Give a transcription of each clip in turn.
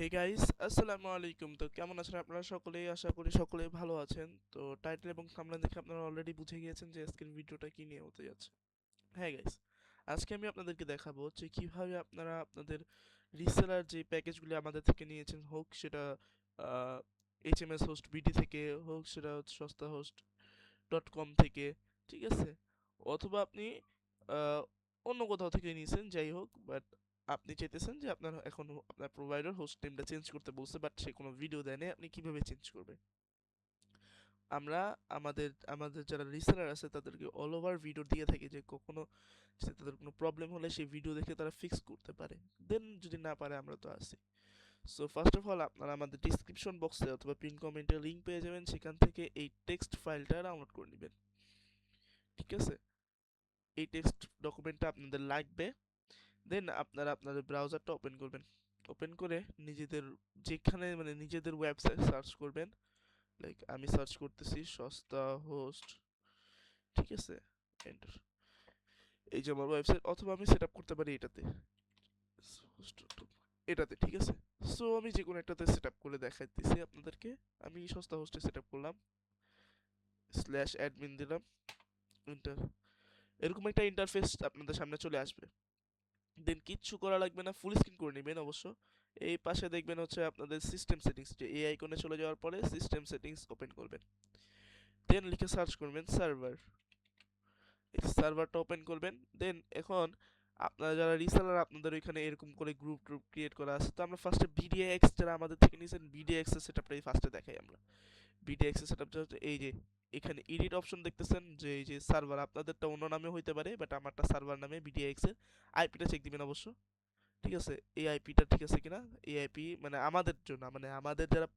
Hey guys, আসসালামু আলাইকুম। তো কেমন আছেন আপনারা সকলেই? আশা করি সকলেই ভালো আছেন। তো টাইটেল এবং থাম্বনেল দেখে আপনারা অলরেডি বুঝে গিয়েছেন যে আজকের ভিডিওটা কি নিয়ে হতে যাচ্ছে। হ্যাঁ গাইস, আজকে আমি আপনাদেরকে দেখাবো যে কিভাবে আপনারা আপনাদের রিসেলার যে প্যাকেজগুলি আমাদের থেকে নিয়েছেন, হোক সেটা এইচএমএস হোস্ট বিডি থেকে, হোক সেটা সস্তা হোস্ট ডট কম থেকে, ঠিক আছে, অথবা আপনি আহ, অন্য কোথাও থেকে নিয়েছেন, যাই হোক, বাট আপনি চাইতেছেন যে আপনার এখন আপনার প্রোভাইডার হোস্ট নেমটা চেঞ্জ করতে বলছে, বাট সে কোনো ভিডিও দেয় না, আপনি কিভাবে চেঞ্জ করবেন। আমরা আমাদের আমাদের যারা রিসেলার আছে তাদেরকে অল ওভার ভিডিও দিয়ে থাকি, যে কখনো তাদের কোনো প্রবলেম হলে সেই ভিডিও দেখে তারা ফিক্স করতে পারে। দেন যদি না পারে, আমরা তো আছি। সো ফার্স্ট অফ অল আপনারা আমাদের ডিসক্রিপশন বক্সে অথবা পিন কমেন্টে লিঙ্ক পেয়ে যাবেন, সেখান থেকে এই টেক্সট ফাইলটা ডাউনলোড করে নেবেন, ঠিক আছে। এই টেক্সট ডকুমেন্টটা আপনাদের লাগবে। দেন আপনারা আপনাদের ব্রাউজারটা ওপেন করবেন। ওপেন করে নিজেদের যেখানে মানে নিজেদের ওয়েবসাইট সার্চ করবেন। লাইক আমি সার্চ করতেছি সস্তা হোস্ট, ঠিক আছে, এন্টার। এই যে আমার ওয়েবসাইট, অথবা আমি সেট আপ করতে পারি এটাতে, এটাতে, ঠিক আছে। সো আমি যে কোনো একটাতে সেট আপ করে দেখাইতেছি আপনাদেরকে। আমি সস্তা হোস্টে সেট আপ করলাম, স্ল্যাশ অ্যাডমিন দিলাম, এন্টার। এরকম একটা ইন্টারফেস আপনাদের সামনে চলে আসবে। দেন কিচ্ছু করা লাগবে না, ফুল স্ক্রিন করে নেবেন অবশ্য। এই পাশে দেখবেন হচ্ছে আপনাদের সিস্টেম সেটিংস, যে এই আইকনে চলে যাওয়ার পরে সিস্টেম সেটিংস ওপেন করবেন। দেন লিখে সার্চ করবেন সার্ভার, এই সার্ভারটা ওপেন করবেন। দেন এখন আপনারা যারা রিসেলার, আপনাদের ওইখানে এরকম করে গ্রুপ গ্রুপ ক্রিয়েট করা আছে। তো আমরা ফার্স্টে বিডিএক্স যারা আমাদের থেকে নিয়েছেন, বিডিএক্স এর সেটআপটাই ফার্স্টে দেখাই আমরা। বিডিএক্স এর সেটআপটা হচ্ছে এই যে এখানে এডিট অপশন দেখতেছেন, যে এই যে সার্ভার, আপনাদেরটা অন্য নামে হইতে পারে, বাট আমারটা সার্ভার নামে বিডিএক্স এর। আইপিটা চেক দিবেন অবশ্য, ঠিক আছে। এই আইপিটা ঠিক আছে কিনা। এই আইপি মানে আমাদের জন্য, মানে আমাদের যারা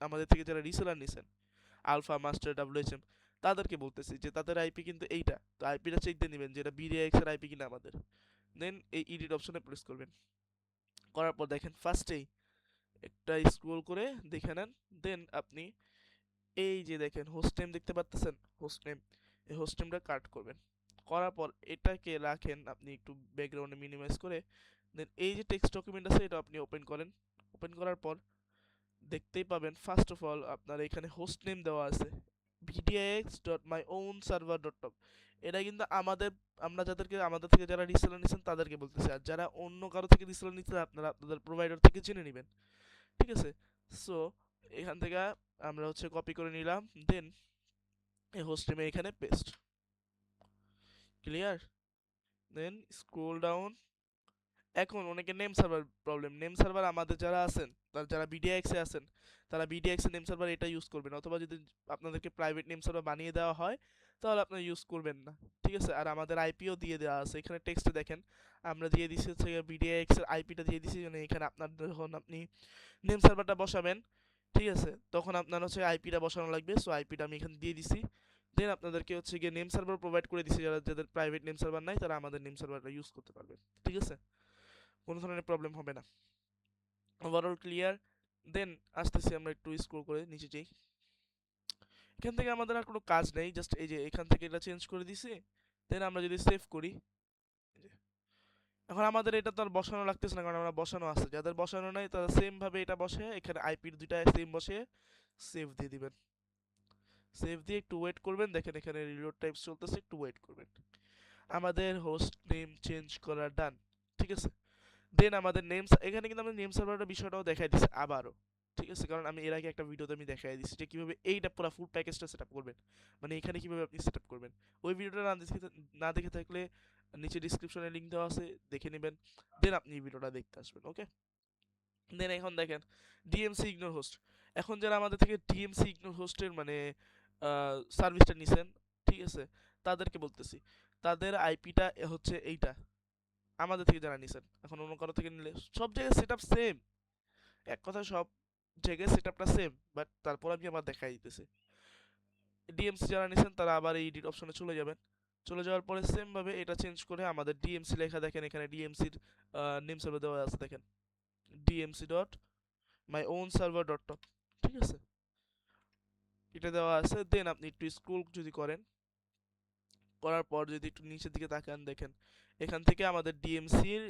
আমাদের থেকে যারা রিসেলার নিছেন, আলফা মাস্টার ডাব্লিউএইচএম, তাদেরকে বলতেছি যে তাদের আইপি কিন্তু এইটা। তো আইপিটা চেক দিয়ে নেবেন যে এটা বিডিএক্স এর আইপি কিনা আমাদের। দেন এই এডিট অপশনে প্রেস করবেন। করার পর দেখেন ফার্স্টেই একটা স্ক্রল করে দেখে নেন। দেন আপনি এই যে দেখেন হোস্ট নেম দেখতে পাচ্ছেন, হোস্ট নেম, এই হোস্ট নেমটা কাট করবেন। করার পর এটাকে রাখেন আপনি একটু ব্যাকগ্রাউন্ডে মিনিমাইজ করে। দেন এই যে টেক্সট ডকুমেন্ট আছে এটা আপনি ওপেন করেন। ওপেন করার পর দেখতেই পাবেন ফার্স্ট অফ অল আপনার এখানে হোস্ট নেম দেওয়া আছে vdix.myownserver.com। এটা কিন্তু আমাদের, আমরা যাদেরকে আমাদের থেকে যারা রিসেলার নিচ্ছেন তাদেরকে বলতেছি, আর যারা অন্য কারো থেকে রিসেলার নিচ্ছেন আপনারা আপনাদের প্রোভাইডার থেকে জেনে নেবেন, ঠিক আছে। সো এখান থেকে আমরা হচ্ছে কপি করে নিলাম। দেন এই হোস্ট নেমে এখানে পেস্ট, ক্লিয়ার। দেন স্ক্রোল ডাউন। এখন অনেকে name server problem, name server আমাদের যারা আছেন, যারা বিডিএক্স এ আছেন, তারা বিডিএক্স এর নেম সার্ভার এটা ইউজ করবেন, অথবা যদি আপনাদেরকে প্রাইভেট নেম সার্ভার বানিয়ে দেওয়া হয় তাহলে আপনারা ইউজ করবেন না, ঠিক আছে। আর আমাদের আইপিও দিয়ে দেওয়া আছে এখানে টেক্সটে দেখেন, আমরা দিয়ে দিছি হচ্ছে বিডিএক্স এর আইপিটা দিয়ে দিছি, মানে এখানে আপনার যখন আপনি নেম সার্ভারটা বসাবেন, ঠিক আছে, তখন আপনার হচ্ছে আইপিটা বসানো লাগবে। সো আইপিটা আমি এখানে দিয়ে দিছি। দেন আপনাদেরকে হচ্ছে গিয়ে নেম সার্ভার প্রোভাইড করে দিছি, যারা যাদের প্রাইভেট নেম সার্ভার নাই তারা আমাদের নেম সার্ভারটা ইউজ করতে পারবেন, ঠিক আছে। কোনো ধরনের প্রবলেম হবে না। Overall clear. দেন আসতেছি আমরা একটু স্ক্রল করে নিচে যাই। এখান থেকে আমাদের আর কোনো কাজ নেই, জাস্ট এই যে এখান থেকে এটা চেঞ্জ করে দিছি। দেন আমরা যদি সেভ করি, এখন আমাদের এটা তো আর বসানো লাগতেছে না, কারণ আমরা বসানো আছে। যাদের বসানো নাই তারা সেম ভাবে এটা বসে, এখানে আইপির দুইটা সেম বসে সেভ দিয়ে দিবেন। সেভ দিয়ে একটু ওয়েট করবেন, দেখেন এখানে রিলোড টাইপ চলতেছে, একটু ওয়েট করবেন। আমাদের হোস্ট নেম চেঞ্জ করা ডান, ঠিক আছে। দেন আমাদের নেম, এখানে কিন্তু আমরা নেম সার্ভারের বিষয়টাও দেখাই দিচ্ছি আবারও, ঠিক আছে, কারণ আমি এর আগে একটা ভিডিওতে আমি দেখাই দিচ্ছি যে কিভাবে এইটা পুরো ফুল প্যাকেজটা সেট আপ করবেন, মানে এখানে কিভাবে আপনি সেট আপ করবেন। ওই ভিডিওটা না দেখে থাকলে নিচে ডিসক্রিপশনে লিঙ্ক দেওয়া আছে, দেখে নেবেন। দেন আপনি এই ভিডিওটা দেখতে আসবেন, ওকে। দেন এখন দেখেন ডিএমসি ইগনোর হোস্ট। এখন যারা আমাদের থেকে ডিএমসি ইগনোর হোস্টের মানে সার্ভিসটা নিছেন, ঠিক আছে, তাদেরকে বলতেছি তাদের আইপিটা হচ্ছে এইটা, আমাদের থেকে যারা নিছেন। এখন অন্য কারো থেকে নিলে সব জায়গায় সেট আপ সেম, এক কথা সব জায়গায় সেট আপটা সেম, বাট তারপর আমি আবার দেখাই দিতেছি। ডিএমসি যারা নিছেন তারা আবার এই এডিট অপশনে চলে যাবেন। চলে যাওয়ার পরে সেম ভাবে এটা চেঞ্জ করে আমাদের ডিএমসি লেখা দেখেন, এখানে ডিএমসির নেম সার্ভার দেওয়া আছে দেখেন, DMC dot my own server dot com, ঠিক আছে, এটা দেওয়া আছে। দেন আপনি একটু স্ক্রল যদি করেন, করার পর যদি একটু নিচের দিকে তাকান, দেখেন এখান থেকে আমাদের ডিএমসির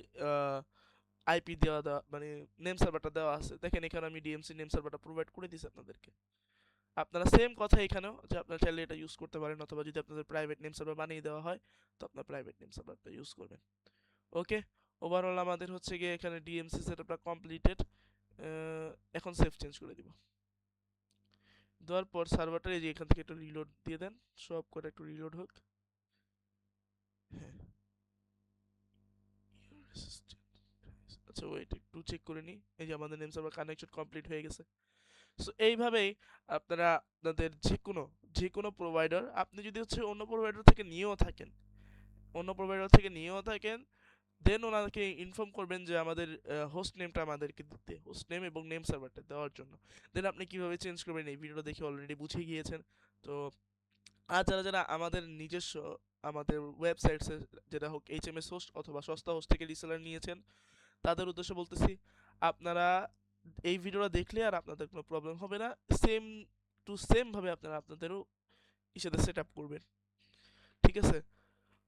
আইপি দেওয়া দেওয়া মানে নেম সার্ভারটা দেওয়া আছে। দেখেন এখানে আমি ডিএমসি নেম সার্ভারটা প্রোভাইড করে দিয়েছি আপনাদেরকে। আপনারা সেম কথা এখানেও যে আপনারা চাইলে এটা ইউজ করতে পারেন, অথবা যদি আপনাদের প্রাইভেট নেম সার্ভার বানিয়ে দেওয়া হয় তো আপনার প্রাইভেট নেম সার্ভারটা ইউজ করবেন। ওকে, ওভারঅল আমাদের হচ্ছে গিয়ে এখানে ডিএমসি সেটআপটা কমপ্লিটেড। এখন সেভ চেঞ্জ করে দিব। দেওয়ার পর সার্ভারটা এই যে এখান থেকে একটু রিলোড দিয়ে দেন, সব করে একটু রিলোড হোক। হ্যাঁ, আচ্ছা ওয়েট একটু চেক করে নিই। এই যে আমাদের নেম সার্ভার কানেকশন কমপ্লিট হয়ে গেছে। সো এইভাবেই আপনারা আপনাদের যে কোনো প্রোভাইডার, আপনি যদি হচ্ছে অন্য প্রোভাইডার থেকে নিয়েও থাকেন দেন ওনাকে ইনফর্ম করবেন যে আমাদের হোস্ট নেমটা আমাদেরকে দিতে, হোস্ট নেম এবং নেম সার্ভারটা দেওয়ার জন্য। দেন আপনি কিভাবে চেঞ্জ করবেন এই ভিডিওটা দেখে অলরেডি বুঝে গিয়েছেন। তো আর যারা যারা আমাদের নিজস্ব আমাদের ওয়েবসাইটসে যেটা হোক এইচএমএস হোস্ট অথবা সস্তা হোস্ট থেকে রিসেলার নিয়েছেন, তাদের উদ্দেশ্যে বলতেছি আপনারা এই ভিডিওটা দেখলে আর আপনাদের কোনো প্রবলেম হবে না। সেম টু সেম ভাবে আপনারা আপনাদেরও ইসেতে সেট আপ করবেন। ঠিক আছে,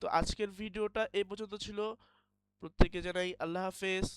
তো আজকের ভিডিওটা এই পর্যন্ত ছিল। প্রত্যেকে জানাই আল্লাহ হাফেজ।